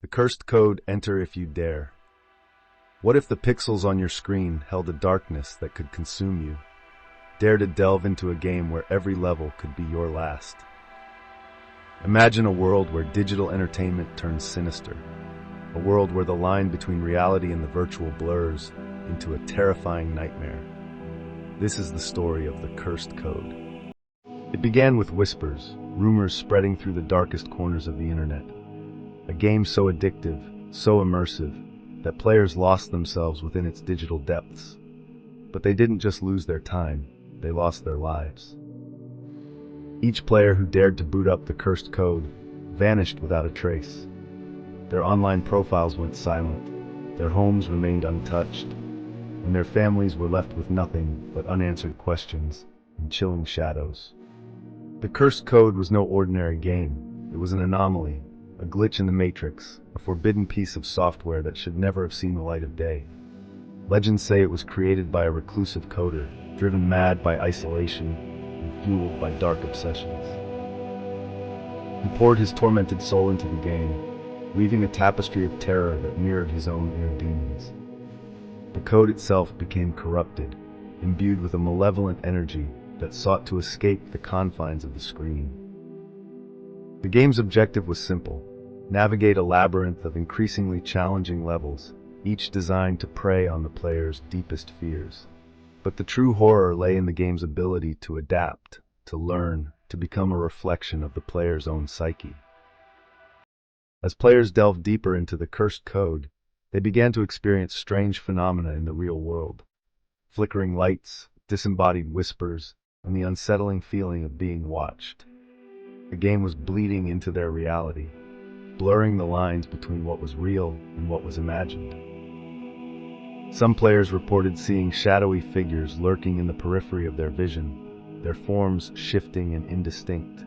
The cursed code, enter if you dare. What if the pixels on your screen held a darkness that could consume you? Dare to delve into a game where every level could be your last. Imagine a world where digital entertainment turns sinister. A world where the line between reality and the virtual blurs into a terrifying nightmare. This is the story of the cursed code. It began with whispers, rumors spreading through the darkest corners of the internet. A game so addictive, so immersive, that players lost themselves within its digital depths. But they didn't just lose their time, they lost their lives. Each player who dared to boot up the cursed code vanished without a trace. Their online profiles went silent, their homes remained untouched, and their families were left with nothing but unanswered questions and chilling shadows. The cursed code was no ordinary game. It was an anomaly, a glitch in the matrix, a forbidden piece of software that should never have seen the light of day. Legends say it was created by a reclusive coder, driven mad by isolation and fueled by dark obsessions. He poured his tormented soul into the game, weaving a tapestry of terror that mirrored his own inner demons. The code itself became corrupted, imbued with a malevolent energy that sought to escape the confines of the screen. The game's objective was simple: navigate a labyrinth of increasingly challenging levels, each designed to prey on the player's deepest fears. But the true horror lay in the game's ability to adapt, to learn, to become a reflection of the player's own psyche. As players delved deeper into the cursed code, they began to experience strange phenomena in the real world. Flickering lights, disembodied whispers, and the unsettling feeling of being watched. The game was bleeding into their reality, blurring the lines between what was real and what was imagined. Some players reported seeing shadowy figures lurking in the periphery of their vision, their forms shifting and indistinct.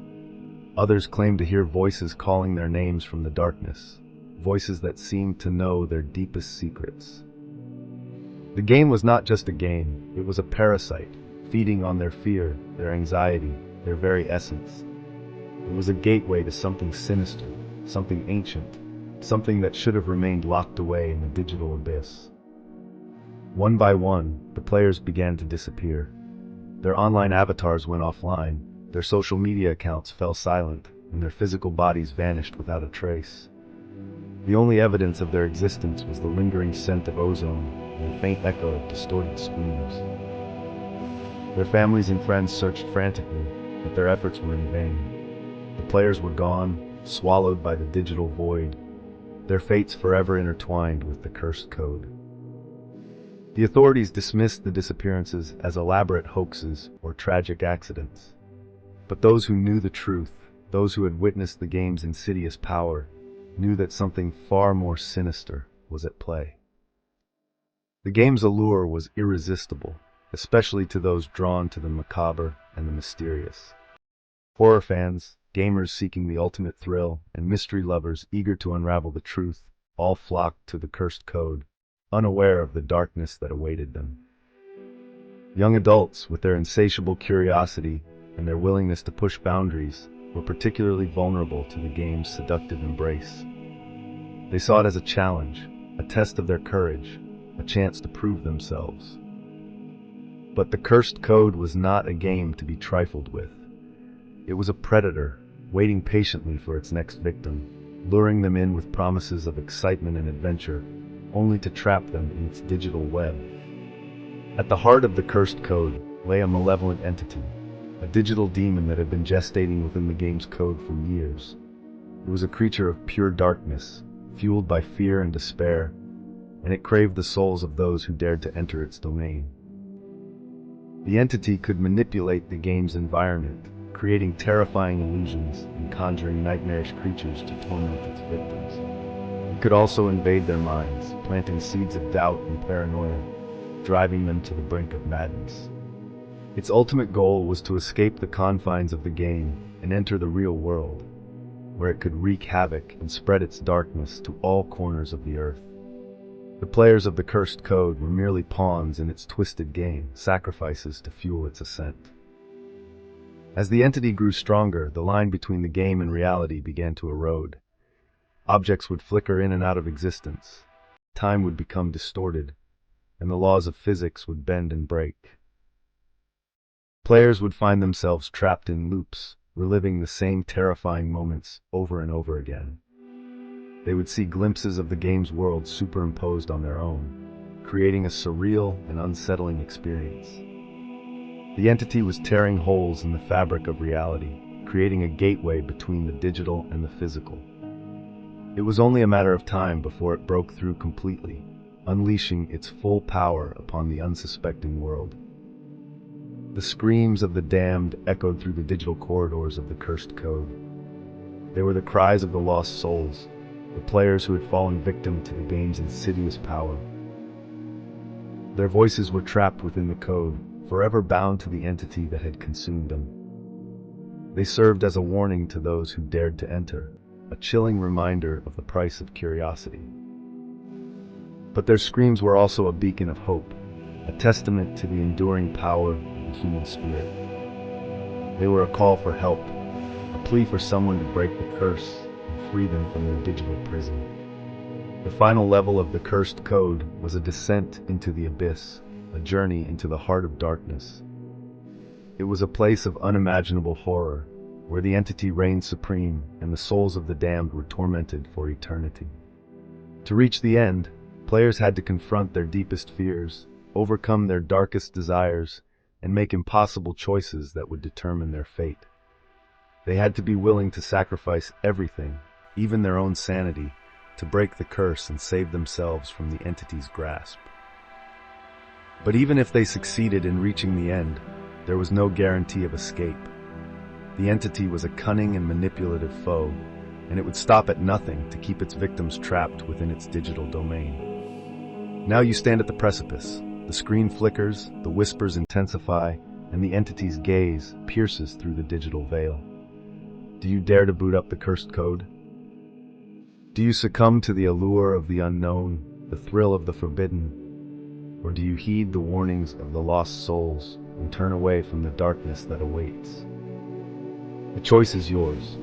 Others claimed to hear voices calling their names from the darkness, voices that seemed to know their deepest secrets. The game was not just a game, it was a parasite, feeding on their fear, their anxiety, their very essence. It was a gateway to something sinister, something ancient, something that should have remained locked away in the digital abyss. One by one, the players began to disappear. Their online avatars went offline, their social media accounts fell silent, and their physical bodies vanished without a trace. The only evidence of their existence was the lingering scent of ozone and the faint echo of distorted screams. Their families and friends searched frantically, but their efforts were in vain. The players were gone, swallowed by the digital void, their fates forever intertwined with the cursed code. The authorities dismissed the disappearances as elaborate hoaxes or tragic accidents. But those who knew the truth, those who had witnessed the game's insidious power, knew that something far more sinister was at play. The game's allure was irresistible, especially to those drawn to the macabre and the mysterious. Horror fans, gamers seeking the ultimate thrill, and mystery lovers eager to unravel the truth, all flocked to the cursed code, unaware of the darkness that awaited them. Young adults, with their insatiable curiosity and their willingness to push boundaries, were particularly vulnerable to the game's seductive embrace. They saw it as a challenge, a test of their courage, a chance to prove themselves. But the cursed code was not a game to be trifled with. It was a predator, waiting patiently for its next victim, luring them in with promises of excitement and adventure, only to trap them in its digital web. At the heart of the cursed code lay a malevolent entity, a digital demon that had been gestating within the game's code for years. It was a creature of pure darkness, fueled by fear and despair, and it craved the souls of those who dared to enter its domain. The entity could manipulate the game's environment, creating terrifying illusions and conjuring nightmarish creatures to torment its victims. It could also invade their minds, planting seeds of doubt and paranoia, driving them to the brink of madness. Its ultimate goal was to escape the confines of the game and enter the real world, where it could wreak havoc and spread its darkness to all corners of the earth. The players of the cursed code were merely pawns in its twisted game, sacrifices to fuel its ascent. As the entity grew stronger, the line between the game and reality began to erode. Objects would flicker in and out of existence. Time would become distorted, and the laws of physics would bend and break. Players would find themselves trapped in loops, reliving the same terrifying moments over and over again. They would see glimpses of the game's world superimposed on their own, creating a surreal and unsettling experience. The entity was tearing holes in the fabric of reality, creating a gateway between the digital and the physical. It was only a matter of time before it broke through completely, unleashing its full power upon the unsuspecting world. The screams of the damned echoed through the digital corridors of the cursed code. They were the cries of the lost souls, the players who had fallen victim to the game's insidious power. Their voices were trapped within the code, forever bound to the entity that had consumed them. They served as a warning to those who dared to enter, a chilling reminder of the price of curiosity. But their screams were also a beacon of hope, a testament to the enduring power of the human spirit. They were a call for help, a plea for someone to break the curse and free them from their digital prison. The final level of the cursed code was a descent into the abyss, a journey into the heart of darkness. It was a place of unimaginable horror, where the entity reigned supreme and the souls of the damned were tormented for eternity. To reach the end, players had to confront their deepest fears, overcome their darkest desires, and make impossible choices that would determine their fate. They had to be willing to sacrifice everything, even their own sanity, to break the curse and save themselves from the entity's grasp. But even if they succeeded in reaching the end, there was no guarantee of escape. The entity was a cunning and manipulative foe, and it would stop at nothing to keep its victims trapped within its digital domain. Now you stand at the precipice. The screen flickers, the whispers intensify, and the entity's gaze pierces through the digital veil. Do you dare to boot up the cursed code? Do you succumb to the allure of the unknown, the thrill of the forbidden? Or do you heed the warnings of the lost souls and turn away from the darkness that awaits? The choice is yours,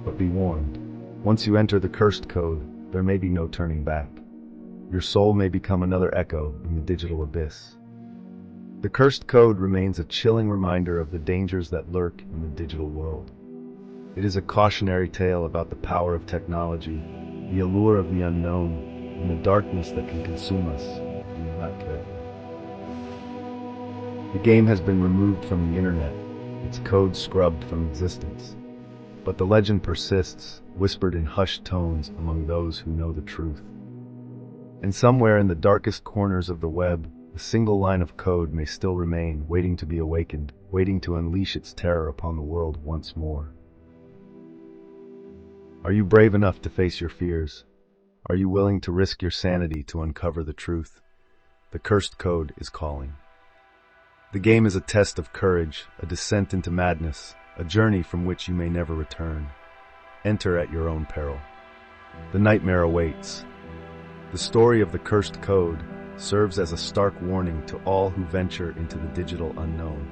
but be warned. Once you enter the cursed code, there may be no turning back. Your soul may become another echo in the digital abyss. The cursed code remains a chilling reminder of the dangers that lurk in the digital world. It is a cautionary tale about the power of technology, the allure of the unknown, and the darkness that can consume us if we are not careful. The game has been removed from the internet, its code scrubbed from existence. But the legend persists, whispered in hushed tones among those who know the truth. And somewhere in the darkest corners of the web, a single line of code may still remain, waiting to be awakened, waiting to unleash its terror upon the world once more. Are you brave enough to face your fears? Are you willing to risk your sanity to uncover the truth? The cursed code is calling. The game is a test of courage, a descent into madness, a journey from which you may never return. Enter at your own peril. The nightmare awaits. The story of the cursed code serves as a stark warning to all who venture into the digital unknown.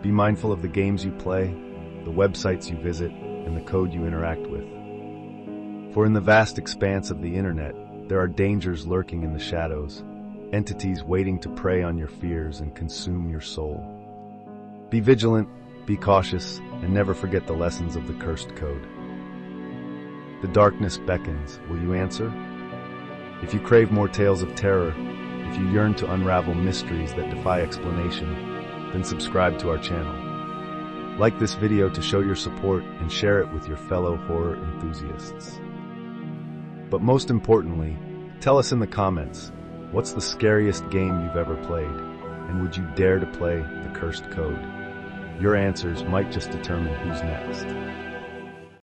Be mindful of the games you play, the websites you visit, and the code you interact with. For in the vast expanse of the internet, there are dangers lurking in the shadows, entities waiting to prey on your fears and consume your soul. Be vigilant, be cautious, and never forget the lessons of the cursed code. The darkness beckons. Will you answer? If you crave more tales of terror, if you yearn to unravel mysteries that defy explanation, then subscribe to our channel. Like this video to show your support and share it with your fellow horror enthusiasts. But most importantly, tell us in the comments, what's the scariest game you've ever played, and would you dare to play the cursed code? Your answers might just determine who's next.